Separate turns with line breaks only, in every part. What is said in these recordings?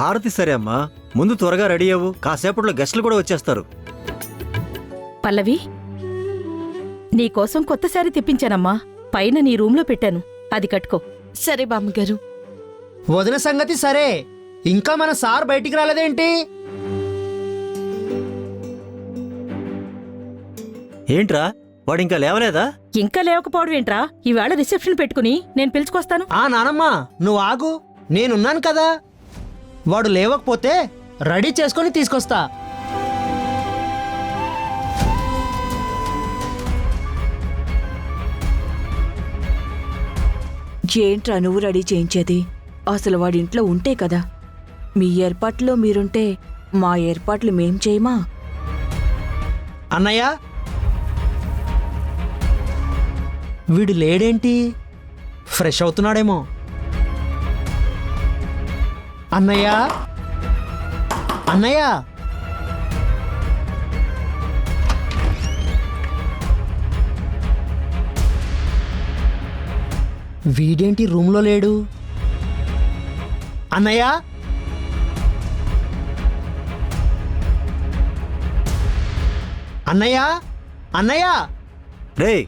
హారతి సరే అమ్మా, ముందు త్వరగా రెడీ అవ్వు, కాసేపట్లో గెస్టులు కూడా వచ్చేస్తారు.
పల్లవి, నీకోసం కొత్త శారీ తెప్పించానమ్మా. పైన నీ రూంలో పెట్టాను, అది కట్టుకో.
సరే బామ్మగారు.
వదిన సంగతి సరే, ఇంకా మన సార్ బయటికి రాలేదేంటి?
ఏంట్రా, వాడు ఇంకా లేవలేదా?
ఇంకా లేవకపోవడం ఏంట్రా? ఈవేళ రిసెప్షన్ పెట్టుకుని నేను పిలుచుకొస్తాను.
నానమ్మ, నువ్వు ఆగు, నేనున్నాను కదా. వాడు లేవకపోతే రెడీ చేసుకొని తీసుకొస్తా.
ఏంట్రా నువ్వు రెడీ చేయించేది? అసలు వాడింట్లో ఉంటే కదా. మీ ఏర్పాట్లో మీరుంటే మా ఏర్పాట్లు మేం చేయమా?
అన్నయ్య, వీడు లేడేంటి? ఫ్రెష్ అవుతున్నాడేమో. అన్నయ్య, అన్నయ్య, వీడేంటి రూమ్లో లేడు? అన్నయ్య, అన్నయ్య, అన్నయ్య.
రేయ్,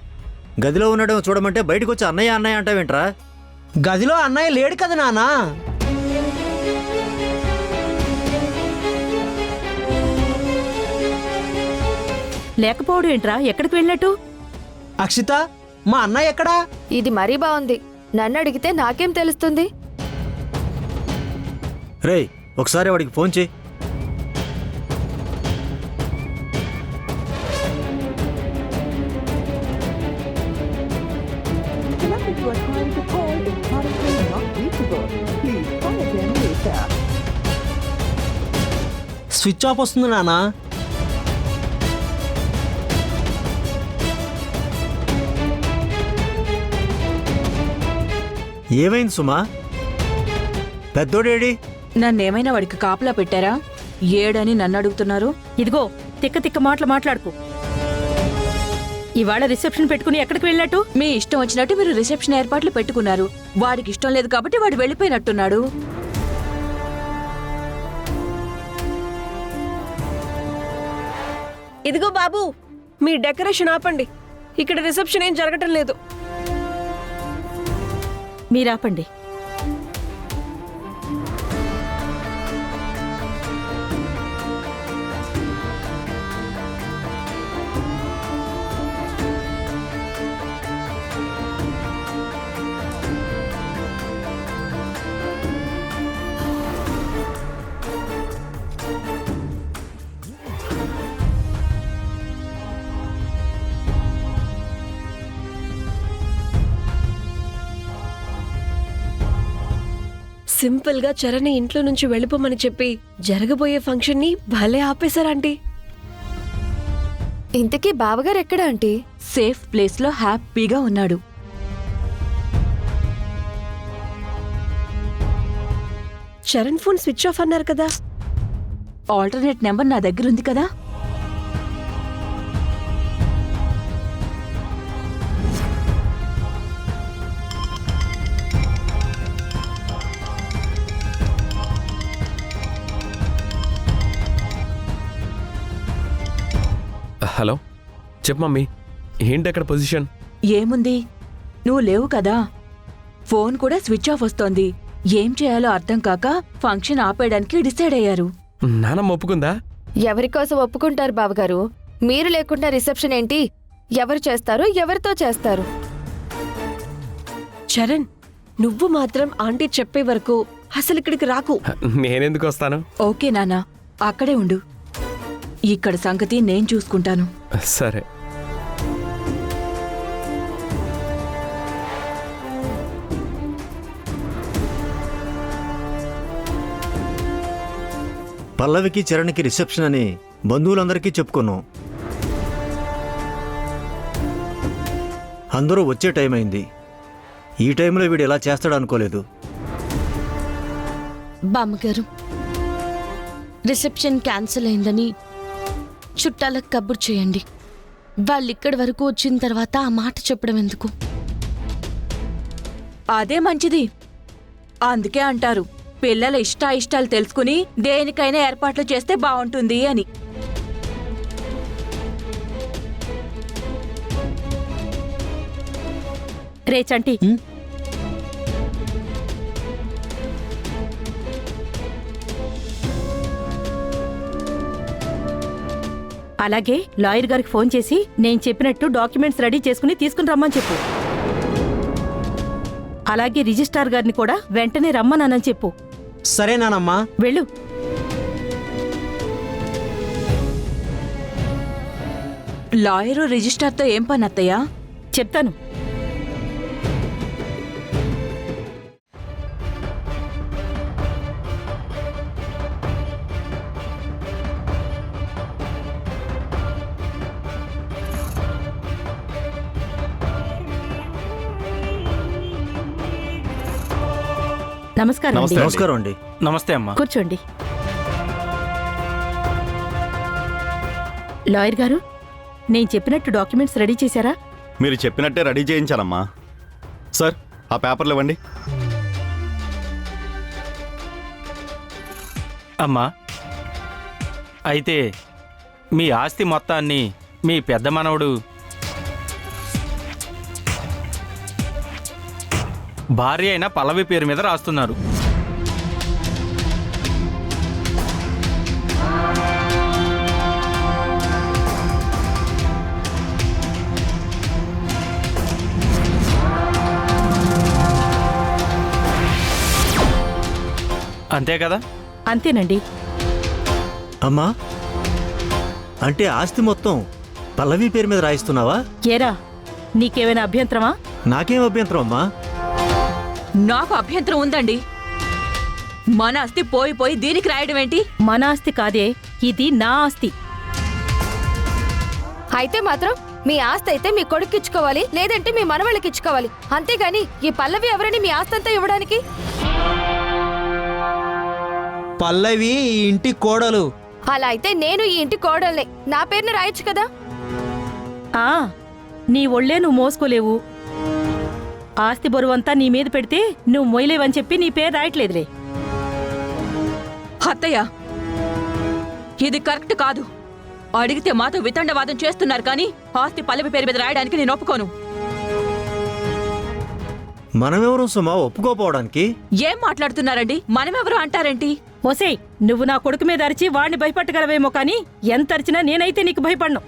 గదిలో ఉన్నాడేమో చూడమంటే బయటకు వచ్చి అన్నయ్య అన్నయ్య అంటావేంట్రా?
గదిలో అన్నయ్య లేడు కదా నానా.
లేకపోవడం ఏంట్రా? ఎక్కడికి వెళ్ళినట్టు?
అక్షిత, మా అన్నయ్య ఎక్కడా?
ఇది మరీ బాగుంది. నన్ను అడిగితే నాకేం తెలుస్తుంది?
రేయ్, ఒకసారి వాడికి ఫోన్ చేయి.
స్విచ్ ఆఫ్ వస్తుంది నానా.
ఏమైంది సుమా? పెద్దోడేడి?
నన్నేమైనా వాడికి కాపలా పెట్టారా? ఏడని నన్ను అడుగుతున్నారు.
ఇదిగో, తిక్క తిక్క మాటలు మాట్లాడుకో. ఇవాళ రిసెప్షన్ పెట్టుకుని ఎక్కడికి వెళ్ళినట్టు?
మీ ఇష్టం వచ్చినట్టు మీరు రిసెప్షన్ ఏర్పాట్లు పెట్టుకున్నారు. వాడికి ఇష్టం లేదు కాబట్టి వాడు వెళ్ళిపోయినట్టున్నాడు.
ఇదిగో బాబు, మీ డెకరేషన్ ఆపండి. ఇక్కడ రిసెప్షన్ ఏం జరగటం లేదు.
మీరాపండి.
సింపుల్ గా చరణ్ ఇంట్లో నుంచి వెళ్ళిపోమని చెప్పి జరగబోయే ఫంక్షన్ ని భలే ఆపేశారంటీ.
ఇంతకీ బావగారు ఎక్కడ ఆంటీ?
సేఫ్ ప్లేస్ లో హ్యాపీగా ఉన్నాడు.
చరణ్ ఫోన్ స్విచ్ ఆఫ్ అన్నారు కదా.
ఆల్టర్నేట్ నెంబర్ నా దగ్గర ఉంది కదా.
హలో, చెప్పు మమ్మీ. ఏంటి అక్కడ పొజిషన్?
ఏముంది, నువ్వు లేవు కదా. ఫోన్ కూడా స్విచ్ ఆఫ్ వస్తోంది. ఏం చేయాలో అర్థం కాక ఫంక్షన్ ఆపేయడానికి డిసైడ్ అయ్యారు.
నానమ్మ ఒప్పుకుందా?
ఎవరి కోసం ఒప్పుకుంటారు బావగారు? మీరు లేకుండా రిసెప్షన్ ఏంటి? ఎవరు చేస్తారు? ఎవరితో చేస్తారు?
చరణ్, నువ్వు మాత్రం ఆంటీ చెప్పే వరకు అసలు ఇక్కడికి రాకు.
నేనెందుకు వస్తాను?
ఓకే నాన్నా, అక్కడే ఉండు. ఇక్కడ సంగతి నేను చూసుకుంటాను.
సరే.
పల్లవికి చరణ్కి రిసెప్షన్ అని బంధువులందరికీ చెప్పుకున్నాం. అందరూ వచ్చే టైం అయింది. ఈ టైంలో వీడు ఎలా చేస్తాడు అనుకోలేదు.
బామ్మగారు, రిసెప్షన్ క్యాన్సిల్ అయిందని చుట్టాలకు కబుర్ చేయండి. వాళ్ళిక్కడి వరకు వచ్చిన తర్వాత ఆ మాట చెప్పడం ఎందుకు?
అదే మంచిది. అందుకే అంటారు, పిల్లల ఇష్టాయిష్టాలు తెలుసుకుని దేనికైనా ఏర్పాట్లు చేస్తే బావుంటుంది అని.
రే చంటి, అలాగే లాయర్ గారికి ఫోన్ చేసి నేను చెప్పినట్టు డాక్యుమెంట్స్ రెడీ చేసుకుని తీసుకుని రమ్మని చెప్పు. అలాగే రిజిస్ట్రార్ గారిని కూడా వెంటనే రమ్మనని చెప్పు.
సరేనానమ్మా.
వెళ్ళు.
లాయరు రిజిస్టార్తో ఏం పని అత్తయ్యా?
చెప్తాను. నమస్కారం అండి.
నమస్కారం అండి.
నమస్తే అమ్మా.
కూర్చోండి. లాయర్ గారు, నేను చెప్పినట్టు డాక్యుమెంట్స్ రెడీ చేశారా?
మీరు చెప్పినట్టే రెడీ చేయించానమ్మా. సార్, ఆ పేపర్లు ఇవ్వండి.
అమ్మా, అయితే మీ ఆస్తి మొత్తాన్ని మీ పెద్ద మనవడు భార్య అయిన పల్లవి పేరు మీద రాస్తున్నారు. అంతే కదా?
అంతేనండి.
అమ్మా, అంటే ఆస్తి మొత్తం పల్లవి పేరు మీద రాయిస్తున్నావా?
ఏరా, నీకేమైనా అభ్యంతరమా?
నాకేం అభ్యంతరం అమ్మా.
నాకు అభ్యంతరం ఉందండి. మన ఆస్తి పోయి పోయి దీనికి రాయడం ఏంటి?
మన ఆస్తి కాదే, ఇది నా ఆస్తి.
అయితే మాత్రం మీ ఆస్తి అయితే మీ కొడుకు ఇచ్చుకోవాలి, లేదంటే మీ మనవళ్ళకి ఇచ్చుకోవాలి. అంతేగాని ఈ పల్లవి ఎవరని మీ ఆస్తి అంతా ఇవ్వడానికి?
పల్లవి ఈ ఇంటి కోడలు.
అలా అయితే నేను ఈ ఇంటి కోడల్నే, నా పేరుని రాయొచ్చు కదా.
ఆ, నీ ఒళ్ళే నువ్వు మోసుకోలేవు. ఆస్తి బరువంతా నీ మీద పెడితే నువ్వు మొయ్యలేవని చెప్పి నీ పేరు రాయట్లేదులే.
అత్తయ్య, ఇది కరెక్ట్ కాదు. అడిగితే మాతో వితండవాదం చేస్తున్నారు కానీ ఆస్తి పల్లవి పేరు మీద రాయడానికి నేను ఒప్పుకోను.
మనమెవరు సుమా ఒప్పుకోపోవడానికి?
ఏం మాట్లాడుతున్నారండి? మనమెవరు అంటారేంటి?
ఒసేయ్, నువ్వు నా కొడుకు మీద అరిచి వాడిని భయపట్టగలవేమో కానీ ఎంత అరిచినా నేనైతే నీకు భయపడను.